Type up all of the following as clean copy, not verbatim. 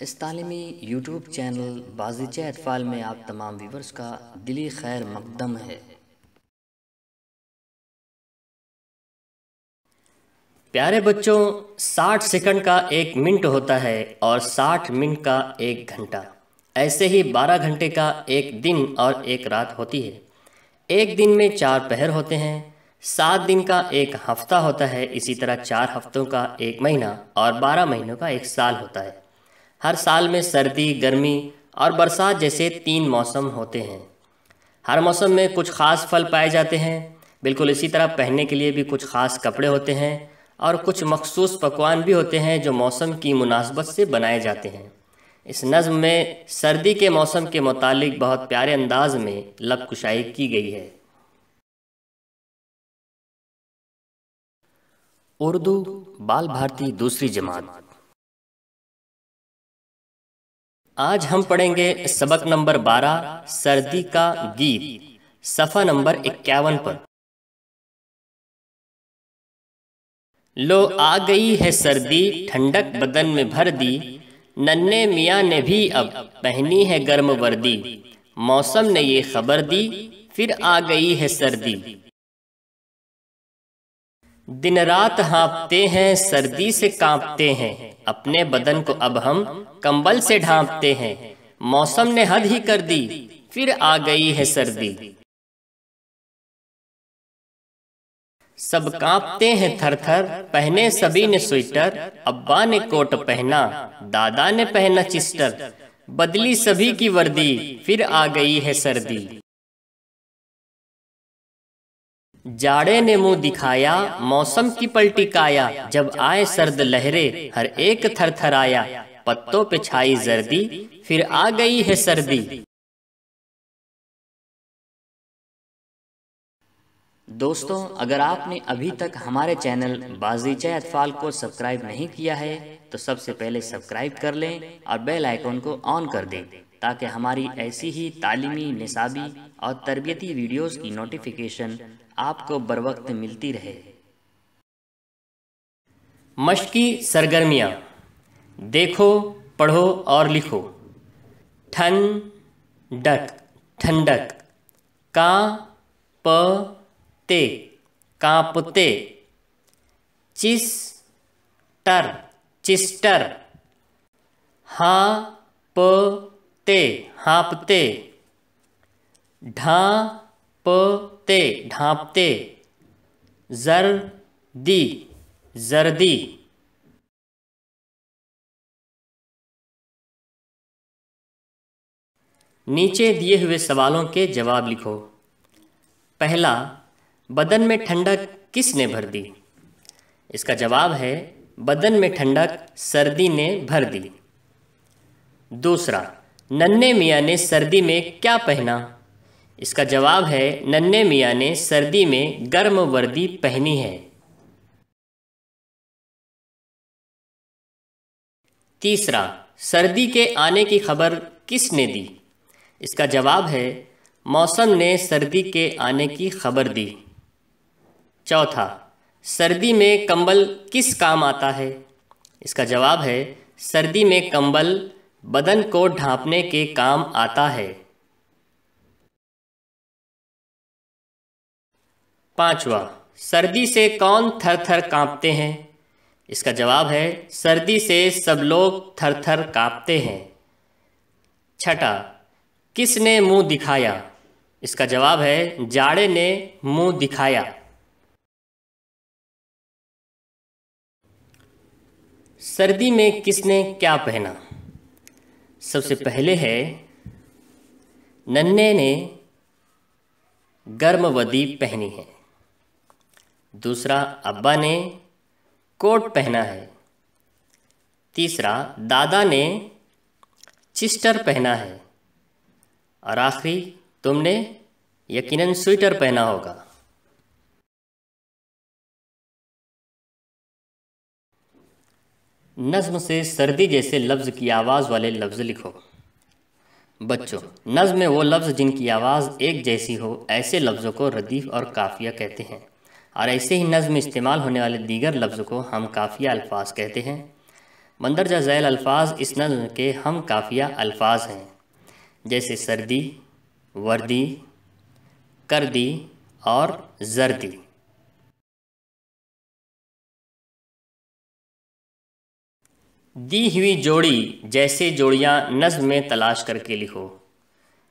इस तालीमी YouTube channel बाज़ीचा अतफ़ाल में आप तमाम व्यूवर्स का दिली खैर मक़दम है। प्यारे बच्चों, 60 सेकंड का 1 मिनट होता है और 60 मिनट का 1 घंटा। ऐसे ही 12 घंटे का 1 दिन और 1 रात होती है। एक दिन में 4 पहर होते हैं। 7 दिन का 1 हफ्ता होता है। इसी तरह 4 हफ्तों का 1 महीना और 12 महीनों का 1 साल होता है। हर साल में सर्दी, गर्मी और बरसात जैसे 3 मौसम होते हैं। हर मौसम में कुछ ख़ास फल पाए जाते हैं। बिल्कुल इसी तरह पहनने के लिए भी कुछ ख़ास कपड़े होते हैं और कुछ मखसूस पकवान भी होते हैं जो मौसम की मुनासबत से बनाए जाते हैं। इस नज़्म में सर्दी के मौसम के मुतालिक बहुत प्यारे अंदाज में लब कुशाई की गई है। उर्दू बाल भारती दूसरी जमात। आज हम पढ़ेंगे सबक नंबर 12 सर्दी का गीत, सफ़ा नंबर 51 पर। लो आ गई है सर्दी, ठंडक बदन में भर दी, नन्हे मियाँ ने भी अब पहनी है गर्म वर्दी। मौसम ने ये खबर दी, फिर आ गई है सर्दी। दिन रात हाँपते हैं, सर्दी से कांपते हैं, अपने बदन को अब हम कंबल से ढांपते हैं। मौसम ने हद ही कर दी, फिर आ गई है सर्दी। सब कांपते हैं थर थर, पहने सभी ने स्वेटर, अब्बा ने कोट पहना, दादा ने पहना चिस्टर। बदली सभी की वर्दी, फिर आ गई है सर्दी। जाड़े ने मुंह दिखाया, मौसम की पलटी काया, जब आए सर्द लहरे हर एक थर थर आया। पत्तों पे छाई जर्दी, फिर आ गई है सर्दी। दोस्तों, अगर आपने अभी तक हमारे चैनल बाज़ीचा अतफ़ाल को सब्सक्राइब नहीं किया है तो सबसे पहले सब्सक्राइब कर लें और बेल आइकन को ऑन कर दें ताकि हमारी ऐसी ही तालीमी, निसाबी और तरबियती वीडियोस की नोटिफिकेशन आपको बर वक्त मिलती रहे। मश्की सरगर्मियाँ। देखो, पढ़ो और लिखो। ठंडक, ठंडक। कांपते, कांपते। चिस्टर, चिस्टर। हाँपते, हाँपते। ढांपते, ढांपते। जर्दी, जर्दी। नीचे दिए हुए सवालों के जवाब लिखो। पहला, बदन में ठंडक किसने भर दी? इसका जवाब है बदन में ठंडक सर्दी ने भर दी। दूसरा, नन्हे मियाँ ने सर्दी में क्या पहना? इसका जवाब है नन्हे मियाँ ने सर्दी में गर्म वर्दी पहनी है। तीसरा, सर्दी के आने की खबर किसने दी? इसका जवाब है मौसम ने सर्दी के आने की खबर दी। चौथा, सर्दी में कंबल किस काम आता है? इसका जवाब है सर्दी में कंबल बदन को ढांपने के काम आता है। पांचवा, सर्दी से कौन थर थर कांपते हैं? इसका जवाब है सर्दी से सब लोग थर थर कांपते हैं। छठा, किसने मुंह दिखाया? इसका जवाब है जाड़े ने मुंह दिखाया। सर्दी में किसने क्या पहना? सबसे पहले है नन्हे ने गर्म वर्दी पहनी है। दूसरा, अब्बा ने कोट पहना है। तीसरा, दादा ने चिस्टर पहना है। और आखिरी, तुमने यकीनन स्वेटर पहना होगा। नज़्म से सर्दी जैसे लफ्ज़ की आवाज़ वाले लफ्ज़ लिखो। बच्चों, नज़्म में वो लफ्ज़ जिनकी आवाज़ एक जैसी हो ऐसे लफ्ज़ों को रदीफ़ और काफ़िया कहते हैं और ऐसे ही नज़्म में इस्तेमाल होने वाले दीगर लफ्ज़ को हम काफ़िया अल्फाज कहते हैं। मंदरजा झैल अल्फाज इस नज़्म के हम काफिया अल्फाज हैं, जैसे सर्दी, वर्दी, कर्दी और जर्दी। दी हुई जोड़ी जैसे जोड़ियाँ नज़्म में तलाश करके लिखो।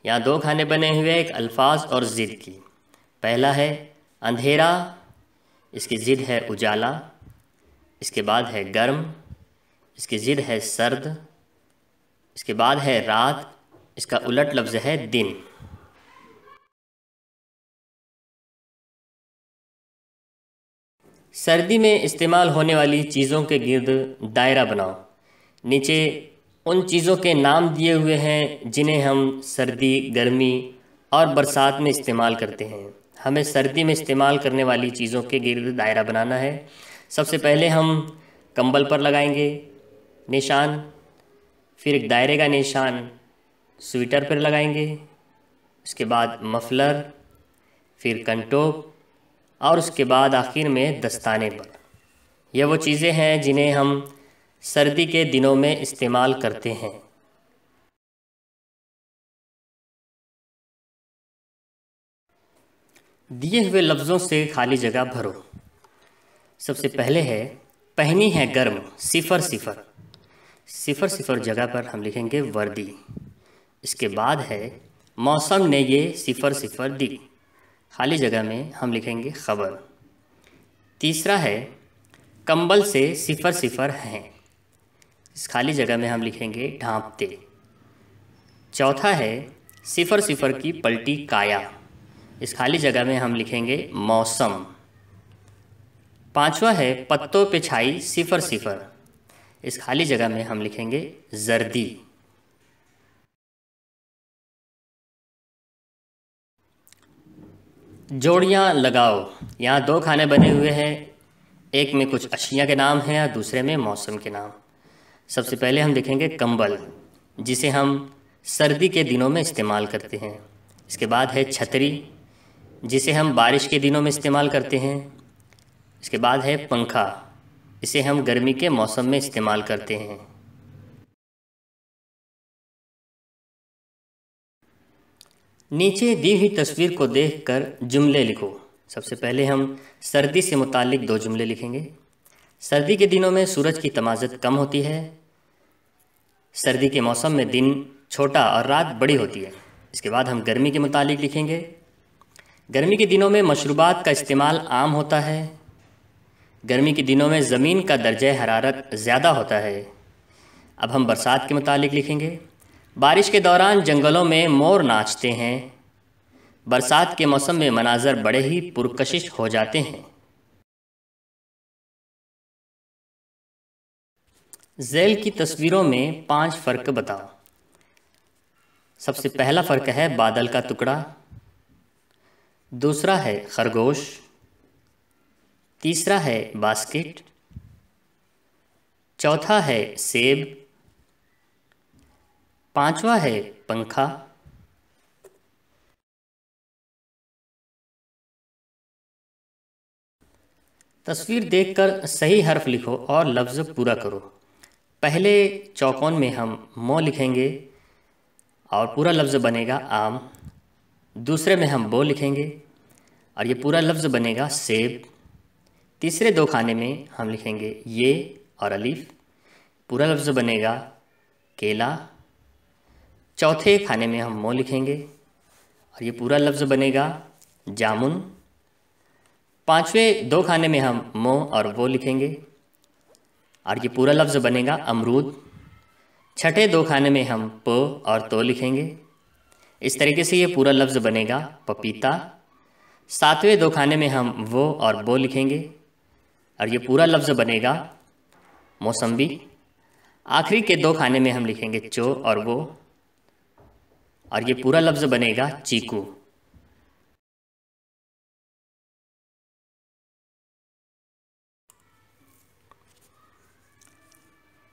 यहाँ दो खाने बने हुए, एक अल्फाज और ज़िद की। पहला है अंधेरा, इसकी ज़िद है उजाला। इसके बाद है गर्म, इसकी ज़िद है सर्द। इसके बाद है रात, इसका उलट लफ्ज़ है दिन। सर्दी में इस्तेमाल होने वाली चीज़ों के गिर्द दायरा बनाओ। नीचे उन चीज़ों के नाम दिए हुए हैं जिन्हें हम सर्दी, गर्मी और बरसात में इस्तेमाल करते हैं। हमें सर्दी में इस्तेमाल करने वाली चीज़ों के गिर्द दायरा बनाना है। सबसे पहले हम कंबल पर लगाएंगे निशान, फिर एक दायरे का निशान स्वेटर पर लगाएंगे, उसके बाद मफलर, फिर कंटोप और उसके बाद आखिर में दस्ताने पर। यह वो चीज़ें हैं जिन्हें हम सर्दी के दिनों में इस्तेमाल करते हैं। दिए हुए लफ्ज़ों से खाली जगह भरो। सबसे पहले है पहनी है गर्म, सिफर सिफर। सिफर सिफर जगह पर हम लिखेंगे वर्दी। इसके बाद है मौसम ने ये सिफर सिफर दी, खाली जगह में हम लिखेंगे खबर। तीसरा है कंबल से सिफर सिफर हैं, इस खाली जगह में हम लिखेंगे ढांपते। चौथा है सिफर सिफर की पलटी काया, इस खाली जगह में हम लिखेंगे मौसम। पांचवा है पत्तों पे छाई सिफर सिफर, इस खाली जगह में हम लिखेंगे जर्दी। जोड़ियाँ लगाओ। यहाँ दो खाने बने हुए हैं, एक में कुछ अशिया के नाम हैं और दूसरे में मौसम के नाम। सबसे पहले हम देखेंगे कंबल, जिसे हम सर्दी के दिनों में इस्तेमाल करते हैं। इसके बाद है छतरी, जिसे हम बारिश के दिनों में इस्तेमाल करते हैं। इसके बाद है पंखा, इसे हम गर्मी के मौसम में इस्तेमाल करते हैं। नीचे दी हुई तस्वीर को देखकर जुमले लिखो। सबसे पहले हम सर्दी से मुतालिक दो जुमले लिखेंगे। सर्दी के दिनों में सूरज की तमाज़त कम होती है। सर्दी के मौसम में दिन छोटा और रात बड़ी होती है। इसके बाद हम गर्मी के मुतालिक लिखेंगे। गर्मी के दिनों में मशरूबात का इस्तेमाल आम होता है। गर्मी के दिनों में ज़मीन का दर्जा हरारत ज़्यादा होता है। अब हम बरसात के मुतालिक लिखेंगे। बारिश के दौरान जंगलों में मोर नाचते हैं। बरसात के मौसम में मनाजर बड़े ही पुरकशिश हो जाते हैं। झैल की तस्वीरों में 5 फ़र्क बताओ। सबसे पहला फ़र्क है बादल का टुकड़ा, दूसरा है खरगोश, तीसरा है बास्केट, चौथा है सेब, पांचवा है पंखा। तस्वीर देखकर सही हर्फ लिखो और लफ्ज़ पूरा करो। पहले चौकोन में हम मो लिखेंगे और पूरा लफ्ज़ बनेगा आम। दूसरे में हम बो लिखेंगे और ये पूरा लफ्ज़ बनेगा सेब। तीसरे दो खाने में हम लिखेंगे ये और अलीफ, पूरा लफ्ज़ बनेगा केला। चौथे खाने में हम मो लिखेंगे और ये पूरा लफ्ज़ बनेगा जामुन। पांचवें दो खाने में हम मो और वो लिखेंगे और ये पूरा लफ्ज़ बनेगा अमरूद। छठे दो खाने में हम प और तो लिखेंगे। इस तरीके से ये पूरा लफ्ज़ बनेगा पपीता। सातवें दो खाने में हम वो और बो लिखेंगे और ये पूरा लफ्ज़ बनेगा मौसम्बी। आखिरी के दो खाने में हम लिखेंगे चो और वो और ये पूरा लफ्ज़ बनेगा चीकू।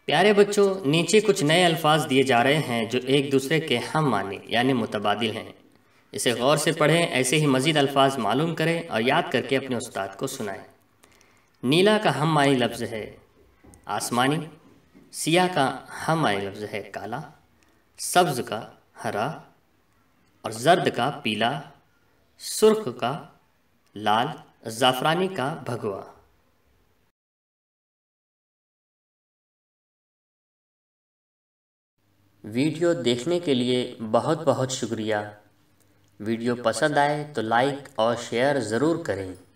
प्यारे बच्चों, नीचे कुछ नए अल्फाज दिए जा रहे हैं जो एक दूसरे के हम माने यानी मुतबादिल हैं। इसे गौर से पढ़ें, ऐसे ही मज़ीद अल्फाज मालूम करें और याद करके अपने उस्ताद को सुनाएं। नीला का हम मानी लफ्ज़ है आसमानी, सियाह का हम माने लफ्ज़ है काला, सब्ज़ का हरा और जर्द का पीला, सुर्ख का लाल, ज़ाफ़रानी का भगवा। वीडियो देखने के लिए बहुत बहुत शुक्रिया। वीडियो पसंद आए तो लाइक और शेयर ज़रूर करें।